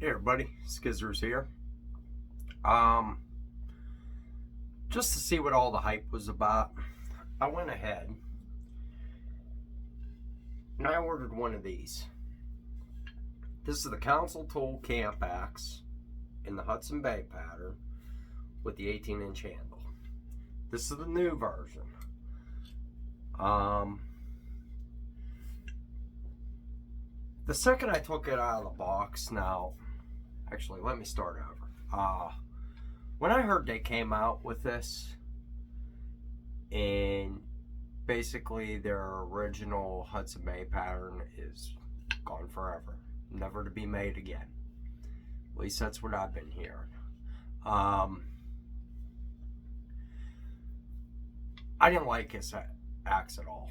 Hey everybody, Skizzers here. Just to see what all the hype was about, I went ahead and I ordered one of these. This is the Council Tool Camp Axe in the Hudson Bay pattern with the 18-inch handle. This is the new version. The second I took it out of the box, actually, let me start over. When I heard they came out with this, and basically their original Hudson Bay pattern is gone forever, never to be made again. At least that's what I've been hearing. I didn't like his axe at all,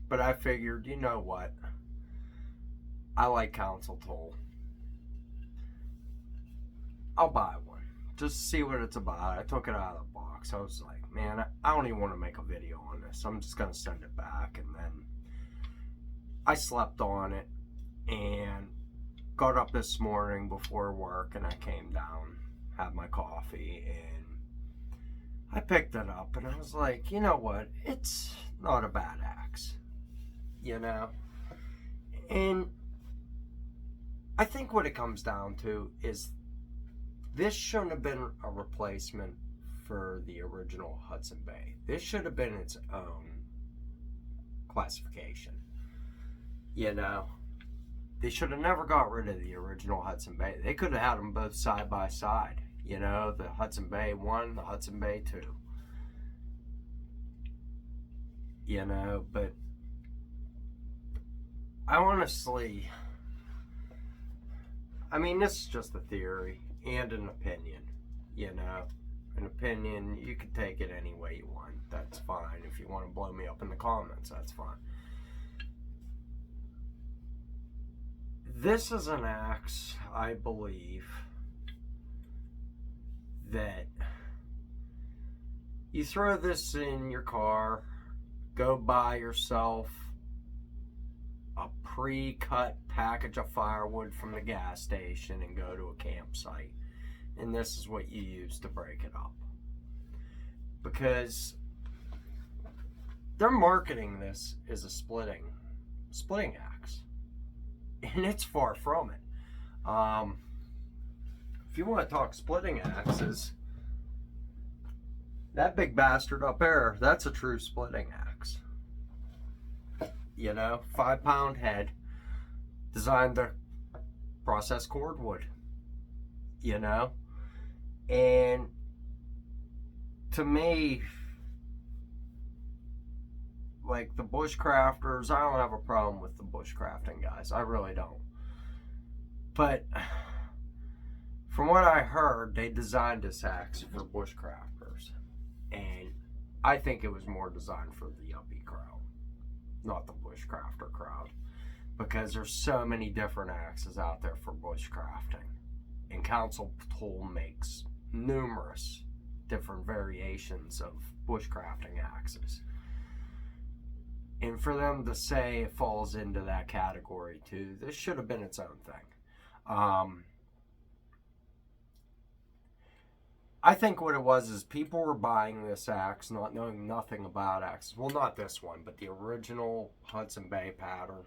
but I figured, you know what? I like Council Tool. I'll buy one just to see what it's about. I took it out of the box. I was like, man, I don't even want to make a video on this. I'm just going to send it back. And then I slept on it and got up this morning before work, and I came down, had my coffee, and I picked it up, and I was like, you know what? It's not a bad axe, you know? And I think what it comes down to is this shouldn't have been a replacement for the original Hudson Bay. This should have been its own classification. You know, they should have never got rid of the original Hudson Bay. They could have had them both side by side. You know, the Hudson Bay 1, the Hudson Bay 2. You know, but I honestly, this is just a theory and an opinion, you know. An opinion, you can take it any way you want. That's fine. If you want to blow me up in the comments, that's fine. This is an axe, I believe, that you throw this in your car, go buy yourself a pre-cut package of firewood from the gas station and go to a campsite, and this is what you use to break it up, because they're marketing this as a splitting axe, and it's far from it. If you want to talk splitting axes, that big bastard up there, that's a true splitting axe. You know, 5-pound head, designed to process cordwood, you know? And to me, like the bushcrafters, I don't have a problem with the bushcrafting guys. I really don't. But from what I heard, they designed this axe for bushcrafters. And I think it was more designed for the yuppie crowd, not the bushcrafter crowd, because there's so many different axes out there for bushcrafting, and Council Tool makes numerous different variations of bushcrafting axes, and for them to say it falls into that category too, this should have been its own thing. I think what it was is people were buying this axe not knowing nothing about axes. Well, not this one, but the original Hudson Bay pattern.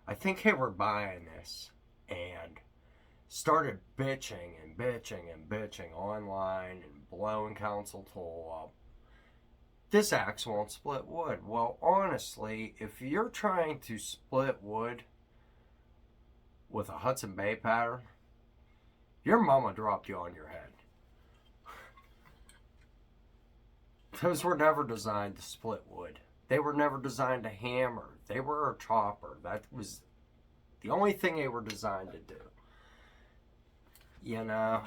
I think they were buying this and started bitching online and blowing Council Tool up. This axe won't split wood. Well, honestly, if you're trying to split wood with a Hudson Bay pattern, your mama dropped you on your head. Those were never designed to split wood. They were never designed to hammer. They were a chopper. That was the only thing they were designed to do. You know?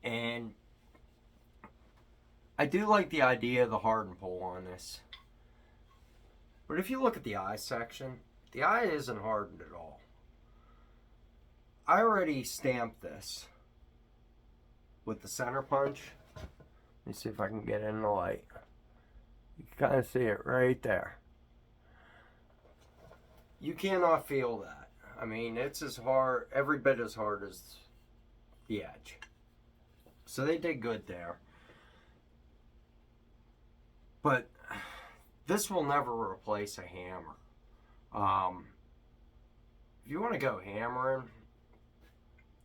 And I do like the idea of the hardened pull on this. But if you look at the eye section, the eye isn't hardened at all. I already stamped this with the center punch. Let me see if I can get in the light. You can kind of see it right there. You cannot feel that. I mean, it's as hard, every bit as hard as the edge. So they did good there. But this will never replace a hammer. If you want to go hammering,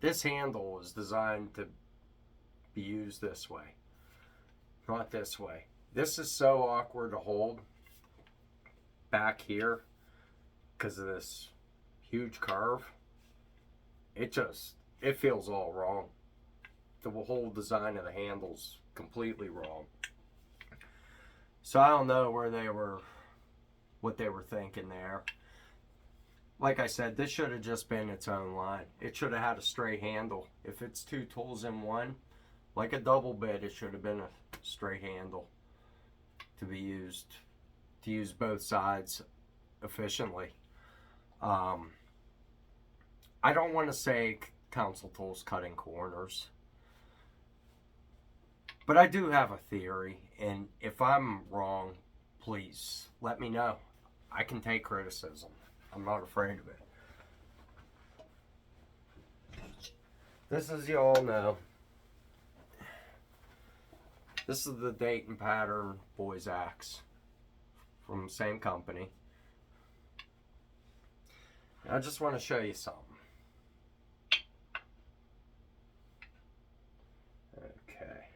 this handle is designed to be used this way, not this way. This is so awkward to hold back here because of this huge curve. It feels all wrong. The whole design of the handle's completely wrong. So I don't know what they were thinking there. Like I said, this should have just been its own line. It should have had a straight handle. If it's two tools in one, like a double bit, it should have been a straight handle to be used, to use both sides efficiently. I don't want to say council tools cutting corners, but I do have a theory, and if I'm wrong, please let me know. I can take criticism. I'm not afraid of it. This, as you all know, this is the Dayton pattern boys axe from the same company. I just want to show you something. Okay.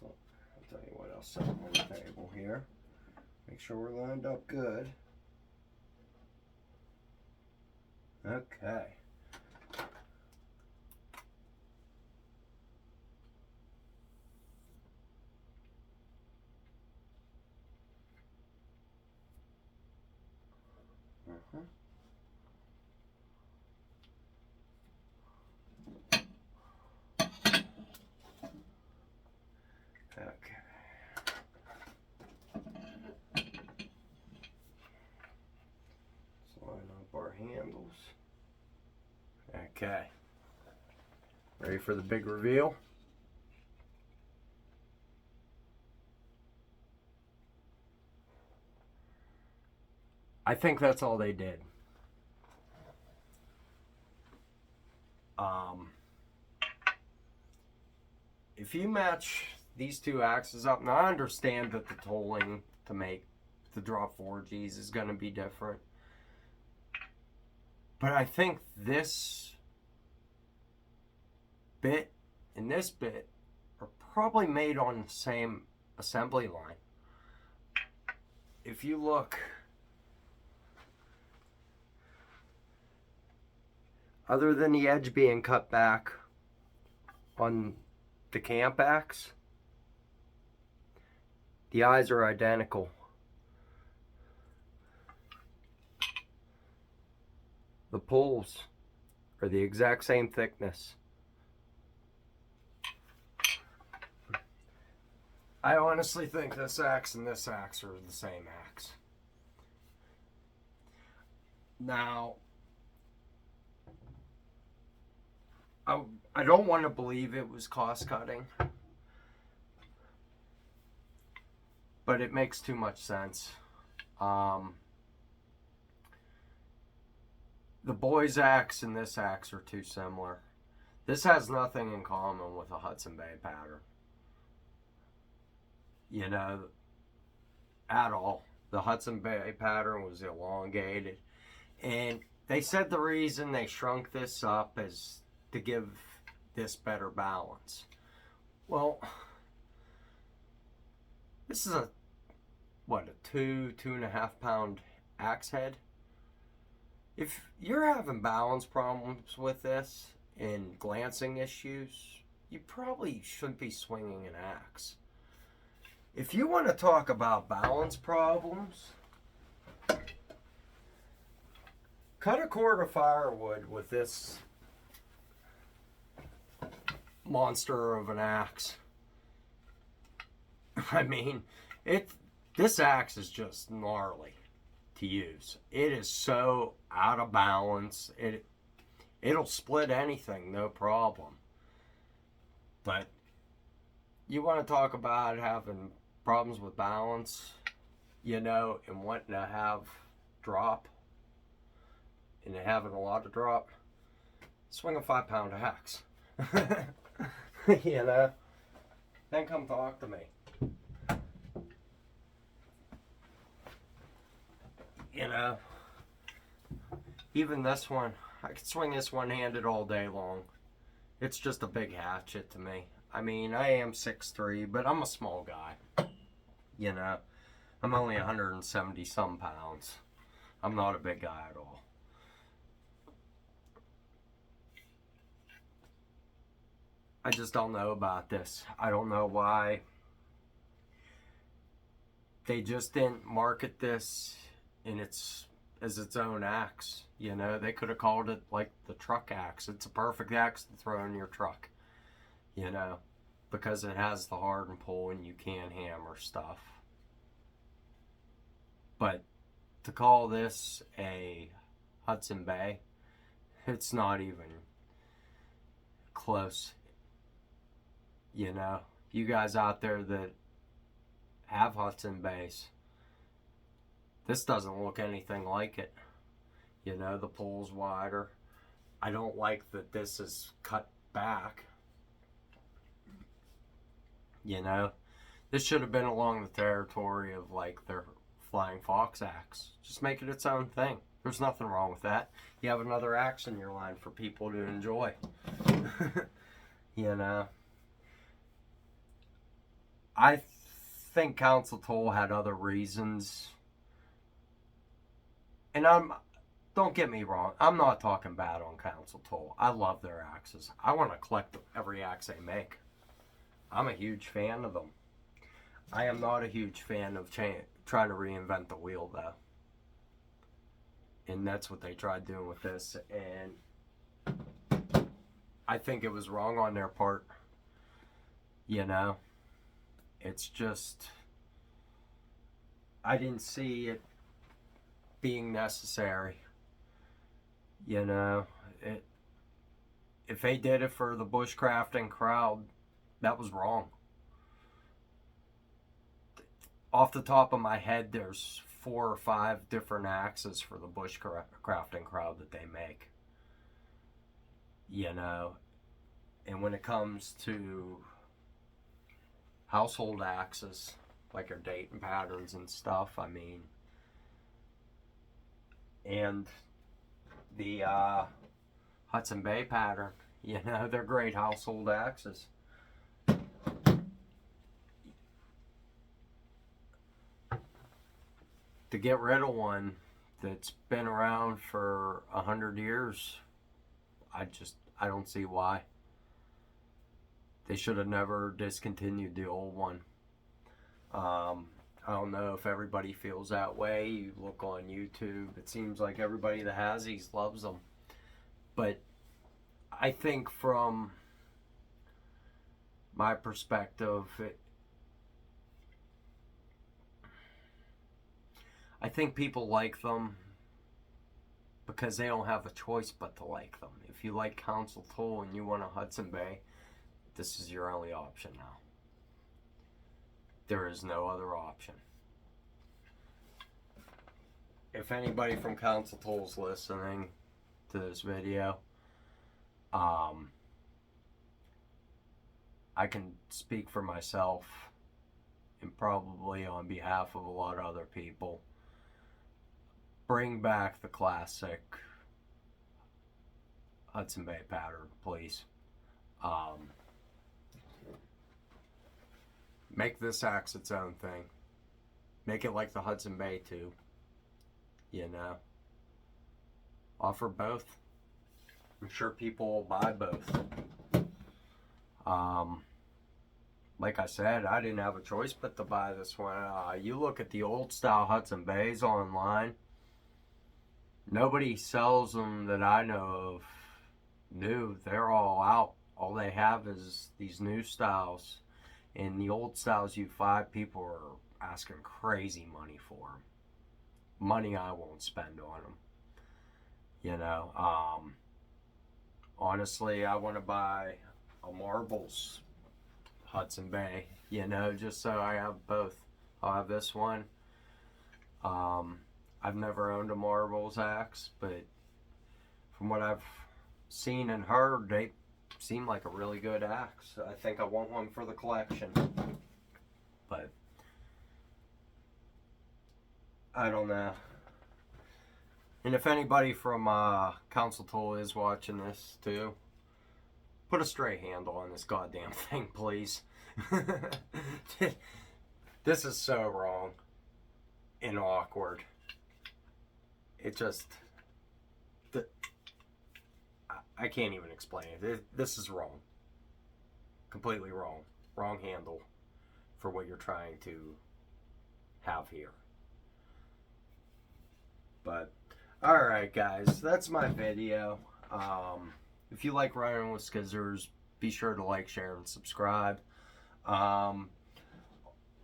So I'll tell you what else is on the table here. Make sure we're lined up good. Okay. Okay. Let's line up our handles. Okay. Ready for the big reveal? I think that's all they did. If you match these two axes up, now I understand that the tooling to make the drop 4Gs is going to be different, but I think this bit and this bit are probably made on the same assembly line. If you look, other than the edge being cut back on the camp axe, the eyes are identical. The pulls are the exact same thickness. I honestly think this axe and this axe are the same axe. Now, I don't want to believe it was cost cutting, but it makes too much sense. The boys axe and this axe are too similar. This has nothing in common with a Hudson Bay pattern, you know, at all. The Hudson Bay pattern was elongated, and they said the reason they shrunk this up is to give this better balance. Well, this is a 2.5 pound axe head. If you're having balance problems with this and glancing issues, you probably shouldn't be swinging an axe. If you want to talk about balance problems, cut a cord of firewood with this monster of an axe. I mean, this axe is just gnarly to use. It is so out of balance. It'll split anything, no problem. But you want to talk about having problems with balance, you know, and wanting to have drop. and having a lot of drop, swing a 5-pound axe. You know? Then come talk to me. You know? Even this one, I could swing this one-handed all day long. It's just a big hatchet to me. I mean, I am 6'3", but I'm a small guy. You know? I'm only 170 some pounds. I'm not a big guy at all. I just don't know about this. I don't know why they just didn't market this in as its own axe. You know, they could have called it like the truck axe. It's a perfect axe to throw in your truck. You know, because it has the hard and pull and you can hammer stuff. But to call this a Hudson Bay, it's not even close. You know, you guys out there that have Hudson Bays, this doesn't look anything like it. You know, the pull's wider. I don't like that this is cut back. You know, this should have been along the territory of like their Flying Fox axe. Just make it its own thing. There's nothing wrong with that. You have another axe in your line for people to enjoy. You know, I think Council Toll had other reasons. And don't get me wrong, I'm not talking bad on Council Toll. I love their axes. I want to collect every axe they make. I'm a huge fan of them. I am not a huge fan of trying to reinvent the wheel, though. And that's what they tried doing with this. And I think it was wrong on their part. You know? It's just, I didn't see it being necessary. You know? If they did it for the bushcrafting crowd, that was wrong. Off the top of my head, there's 4 or 5 different axes for the bushcrafting crowd that they make. You know, and when it comes to household axes, like our Dayton patterns and stuff, I mean, and the Hudson Bay pattern, you know, they're great household axes. To get rid of one that's been around for 100 years, I don't see why. They should have never discontinued the old one. I don't know if everybody feels that way. You look on YouTube, it seems like everybody that has these loves them. But I think from my perspective, I think people like them because they don't have a choice but to like them. If you like Council Toll and you want a Hudson Bay, this is your only option now. There is no other option. If anybody from Council Toll's listening to this video, I can speak for myself and probably on behalf of a lot of other people. Bring back the classic Hudson Bay pattern, please. Make this axe its own thing. Make it like the Hudson Bay too. You know. Offer both. I'm sure people will buy both. Like I said, I didn't have a choice but to buy this one. You look at the old style Hudson Bays online. Nobody sells them that I know of new. They're all out. All they have is these new styles. And the old styles you find, people are asking crazy money for them. Money I won't spend on them. You know, honestly, I want to buy a Marbles Hudson Bay, you know, just so I have both. I'll have this one. I've never owned a Marbles axe, but from what I've seen and heard, they seem like a really good axe. I think I want one for the collection. But I don't know. And if anybody from Council Tool is watching this too, put a straight handle on this goddamn thing, please. This is so wrong and awkward. It just, I can't even explain it. This is wrong. Completely wrong. Wrong handle for what you're trying to have here. But alright guys, that's my video. If you like running with skizzers, be sure to like, share, and subscribe. On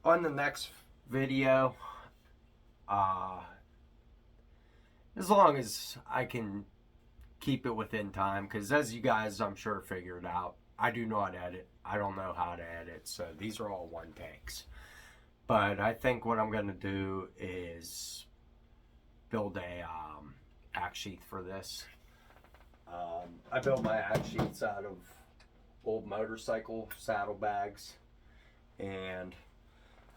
the next video, as long as I can keep it within time, because as you guys I'm sure figured out, I do not edit. I don't know how to edit, so these are all one takes. But I think what I'm going to do is build a axe sheath for this. I build my axe sheaths out of old motorcycle saddlebags, and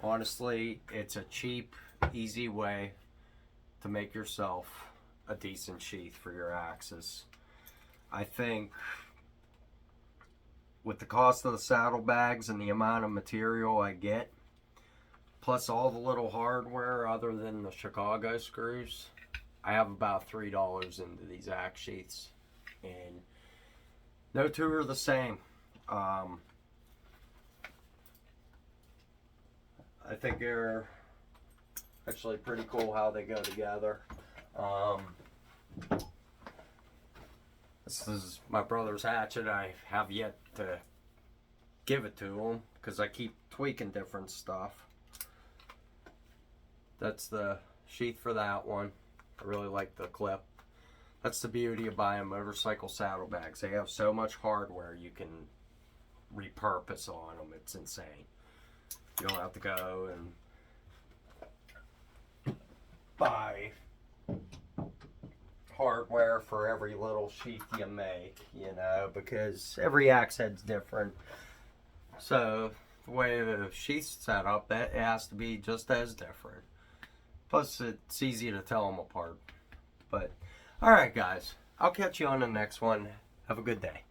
honestly, it's a cheap, easy way to make yourself a decent sheath for your axes. I think with the cost of the saddlebags and the amount of material I get, plus all the little hardware other than the Chicago screws, I have about $3 into these axe sheaths, and no two are the same. I think they're actually pretty cool how they go together. This is my brother's hatchet. I have yet to give it to him because I keep tweaking different stuff. That's the sheath for that one. I really like the clip. That's the beauty of buying motorcycle saddlebags. They have so much hardware you can repurpose on them. It's insane. You don't have to go and buy hardware for every little sheath you make, you know, because every axe head's different. So the way the sheath's set up, that has to be just as different. Plus, it's easy to tell them apart. But, alright guys, I'll catch you on the next one. Have a good day.